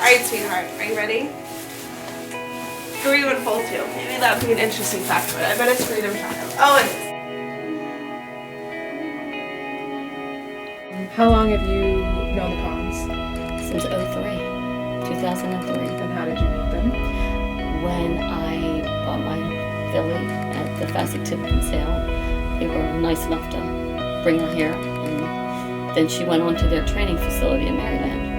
Alright, sweetheart, are you ready? Who are you in foal to? Maybe that would be an interesting fact, but I bet it's freedom child. Oh, it is. How long have you known the Pawns? Since 2003. And how did you meet them? When I bought my filly at the Fasig Tiverton sale, they were nice enough to bring her here. And then she went on to their training facility in Maryland.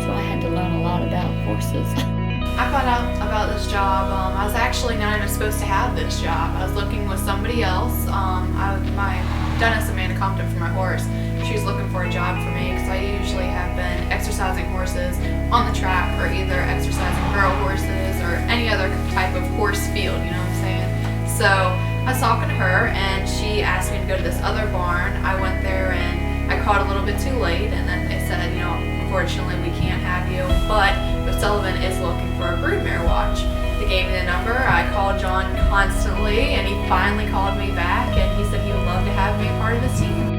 So I had to learn a lot about horses. I found out about this job. I was actually not even supposed to have this job. I was looking with somebody else. My dentist, Amanda Compton, for my horse, she was looking for a job for me because I usually have been exercising horses on the track or either exercising girl horses or any other type of horse field, you know what I'm saying? So I was talking to her and she asked me to go to this other barn. I went there and I called a little bit too late and then they said, you know, unfortunately we can't have you, but Sullivan is looking for a broodmare watch. They gave me the number. I called John constantly and he finally called me back and he said he would love to have me a part of his team.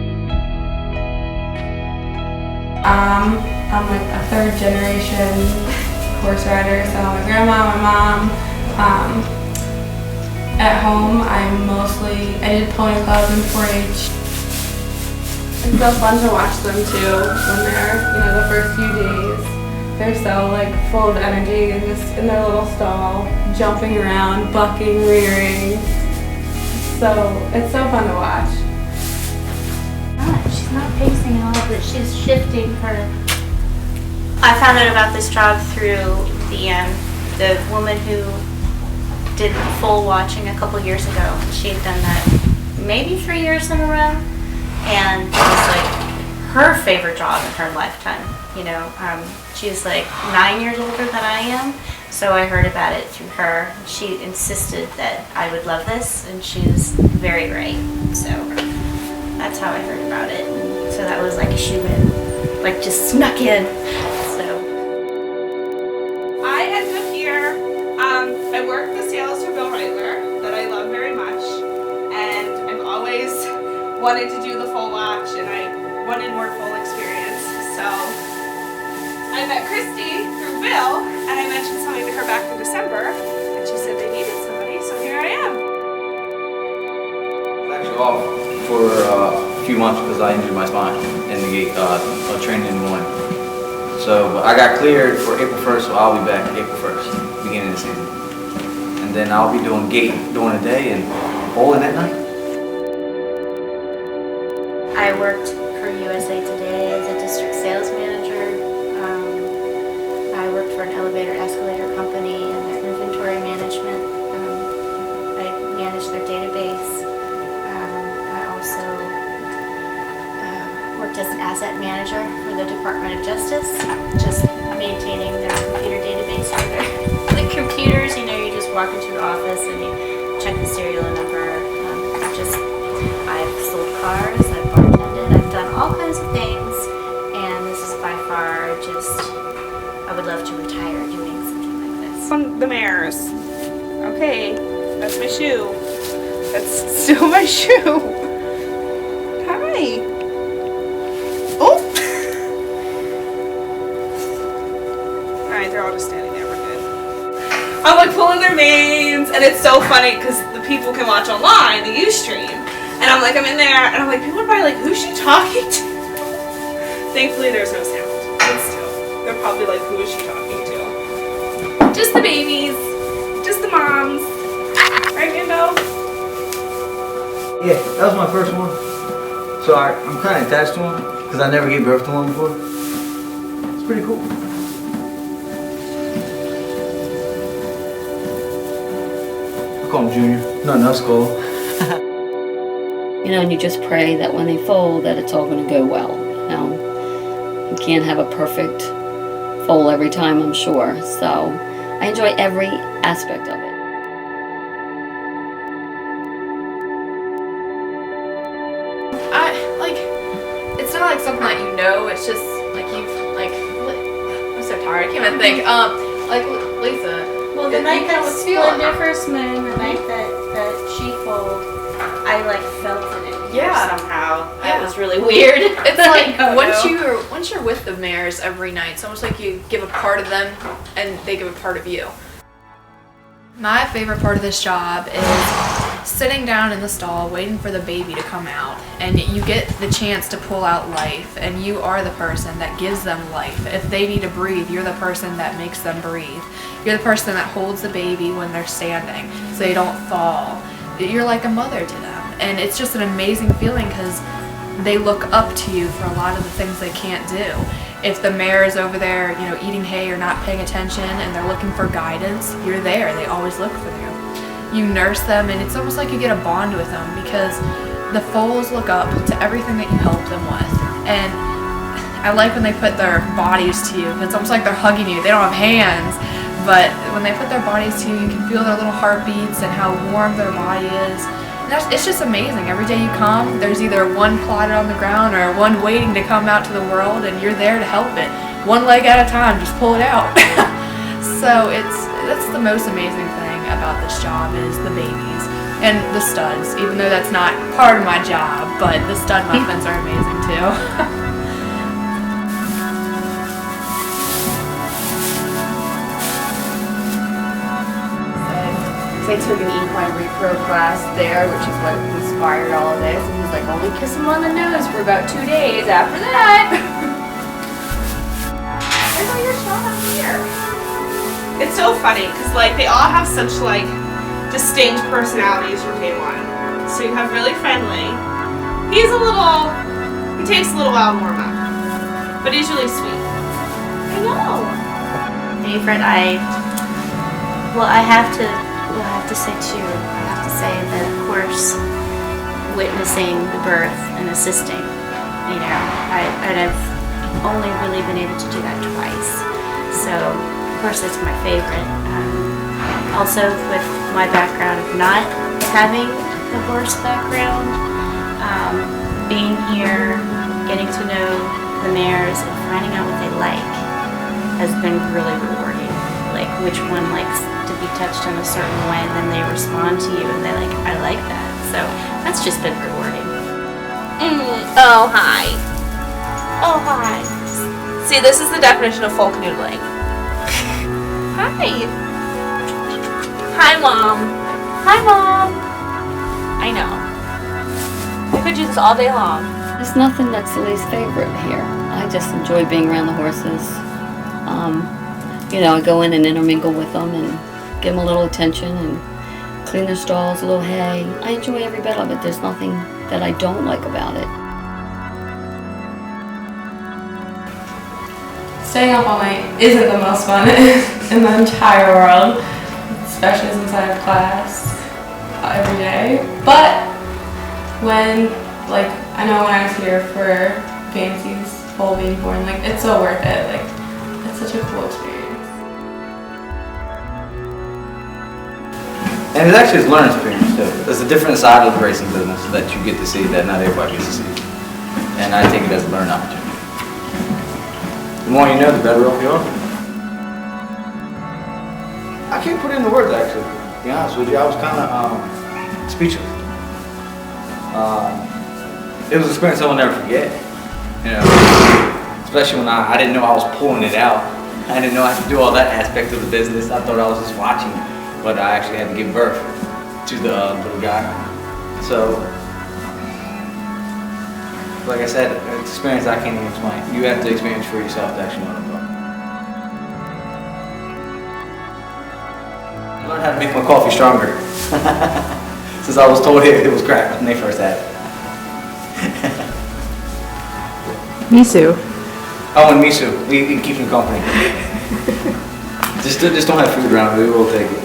I'm like a third generation horse rider, so my grandma, my mom. At home, I did pony club and 4-H. It's so fun to watch them too when they're, the first few days. They're so full of energy and just in their little stall, jumping around, bucking, rearing. So it's so fun to watch. She's not pacing at all, but she's shifting her. I found out about this job through the woman who did foal watching a couple years ago. She had done that maybe 3 years in a row, and it was her favorite job in her lifetime. She's 9 years older than I am, so I heard about it through her. She insisted that I would love this, and she was very right. So that's how I heard about it. And so that was like a shoe-in, just snuck in. So I ended up here. I worked the sales for Bill Reitler that I love very much, and I've always wanted to do the foal watch, and I wanted more foal experience. So I met Christy through Bill, and I mentioned something to her back in December, and she said they needed somebody, so here I am. I'm actually off for a few months because I injured my spine in the training in the morning. So I got cleared for April 1st, so I'll be back April 1st, beginning of the season. And then I'll be doing gait during the day and bowling at night. I worked for USA Today as a district sales manager. I worked for an elevator escalator company in their inventory management. I managed their database. I also worked as an asset manager for the Department of Justice, just maintaining their computer database for the computers. You just walk into the office and you check the serial number. I've sold cars, I've bartended, I've done all kinds of things, and this is by far I would love to retire doing something like this. On the mares. Okay, that's my shoe. That's still my shoe. Hi. Oh! Alright, they're all just standing there, we're good. I'm pulling their manes, and it's so funny because the people can watch online, the Ustream. And I'm in there, and I'm people are probably who's she talking to? Thankfully, there's no sound. But still, they're probably who is she talking to? Just the babies. Just the moms. Right, Mando? Yeah, that was my first one. So I'm kind of attached to him because I never gave birth to one before. It's pretty cool. I call him Junior. Nothing else cool. And you just pray that when they foal that it's all going to go well. You can't have a perfect foal every time, I'm sure. So I enjoy every aspect of it. It's not something that it's just I'm so tired, I can't even think. Lisa. Well, the night that Splendor first moon, the night that she foaled, I felt it. Yeah, somehow. It was feels really weird. It's like Oh, once you're with the mares every night, it's almost like you give a part of them and they give a part of you. My favorite part of this job is sitting down in the stall waiting for the baby to come out, and you get the chance to pull out life, and you are the person that gives them life. If they need to breathe, you're the person that makes them breathe. You're the person that holds the baby when they're standing so they don't fall. You're like a mother to them, and it's just an amazing feeling because they look up to you for a lot of the things they can't do. If the mare is over there, you know, eating hay or not paying attention and they're looking for guidance, you're there. They always look for you. You nurse them, and it's almost like you get a bond with them because the foals look up to everything that you help them with. And I like when they put their bodies to you. It's almost like they're hugging you. They don't have hands, but when they put their bodies to you, you can feel their little heartbeats and how warm their body is. It's just amazing. Every day you come, there's either one plotted on the ground or one waiting to come out to the world, and you're there to help it. One leg at a time, just pull it out. So that's the most amazing thing about this job is the babies and the studs, even though that's not part of my job, but the stud muffins are amazing too. I took an equine repro class there, which is what inspired all of this. And he's like, only kiss him on the nose for about 2 days. After that, there's all your stuff up here. It's so funny because like they all have such like distinct personalities from day one. So you have really friendly. He takes a little while to warm up, but he's really sweet. I know. Favorite, I have to say too. I have to say that of course, witnessing the birth and assisting. You know, I've only really been able to do that twice. So of course that's my favorite. Also with my background of not having the horse background, being here, getting to know the mares and finding out what they like has been really rewarding. Like which one likes to be touched in a certain way, and then they respond to you and they like, I like that. So that's just been rewarding. Oh, hi. Oh, hi. See, this is the definition of folk noodling. Hi. Hi, Mom. Hi, Mom. I know. I could do this all day long. There's nothing that's the least favorite here. I just enjoy being around the horses. You know, I go in and intermingle with them and give them a little attention and clean their stalls, a little hay. I enjoy every bit of it. There's nothing that I don't like about it. Staying up all night isn't the most fun in the entire world, especially since I have class every day. But when, like, I know when I was here for Fancy's foal being born, like, it's so worth it. Like, it's such a cool experience. And it's actually a learning experience too. There's a different side of the racing business that you get to see that not everybody gets to see. And I take it as a learning opportunity. The more you know, the better off you are. I can't put it into words actually, to be honest with you. I was kind of speechless. It was an experience I will never forget. You know, especially when I didn't know I was pulling it out. I didn't know I had to do all that aspect of the business. I thought I was just watching. But I actually had to give birth to the little guy. So, like I said, it's an experience I can't even explain. You have to experience for yourself to actually know what I'm talking about. I learned how to make my coffee stronger. Since I was told it was crap when they first had it. Misu. Oh, and miso. We keep them company. Just don't have food around, we will take it.